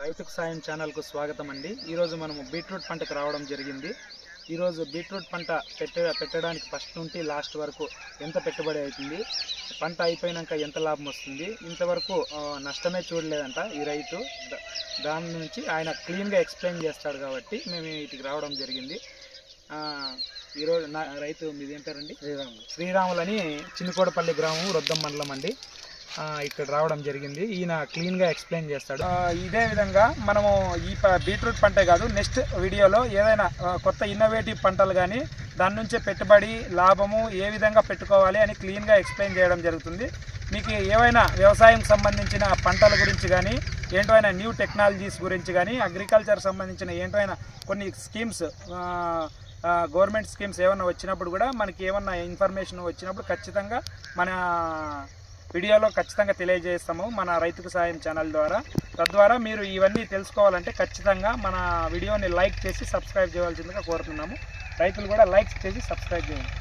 రైతుకు సాయం ఛానల్కు స్వాగతం అండి. ఈరోజు మనము బీట్రూట్ పంటకు రావడం జరిగింది. ఈరోజు బీట్రూట్ పంట పెట్టడానికి ఫస్ట్ నుండి లాస్ట్ వరకు ఎంత పెట్టుబడి అవుతుంది, పంట అయిపోయినాక ఎంత లాభం వస్తుంది, ఇంతవరకు నష్టమే చూడలేదంట ఈ రైతు. దాని నుంచి ఆయన క్లీన్గా ఎక్స్ప్లెయిన్ చేస్తాడు కాబట్టి మేము వీటికి రావడం జరిగింది. ఈరోజు రైతు మీది ఏంటారండి? శ్రీరాములు అని చిన్నకోడపల్లి గ్రామం, రొద్దం మండలం అండి. ఇక్కడ రావడం జరిగింది. ఈయన క్లీన్గా ఎక్స్ప్లెయిన్ చేస్తాడు. ఇదే విధంగా మనము ఈ బీట్రూట్ పంటే కాదు, నెక్స్ట్ వీడియోలో ఏదైనా కొత్త ఇన్నోవేటివ్ పంటలు కానీ దాని నుంచే పెట్టుబడి లాభము ఏ విధంగా పెట్టుకోవాలి అని క్లీన్గా ఎక్స్ప్లెయిన్ చేయడం జరుగుతుంది. మీకు ఏవైనా వ్యవసాయం సంబంధించిన పంటల గురించి కానీ, ఏంటైనా న్యూ టెక్నాలజీస్ గురించి కానీ, అగ్రికల్చర్ సంబంధించిన ఏంటైనా కొన్ని స్కీమ్స్, గవర్నమెంట్ స్కీమ్స్ ఏమైనా వచ్చినప్పుడు కూడా మనకి ఏమన్నా ఇన్ఫర్మేషన్ వచ్చినప్పుడు ఖచ్చితంగా మన వీడియోలో ఖచ్చితంగా తెలియజేస్తాము మన రైతుకు సాయం ఛానల్ ద్వారా. తద్వారా మీరు ఇవన్నీ తెలుసుకోవాలంటే ఖచ్చితంగా మన వీడియోని లైక్ చేసి సబ్స్క్రైబ్ చేయవలసిందిగా కోరుతున్నాము. రైతులు కూడా లైక్ చేసి సబ్స్క్రైబ్ చేయండి.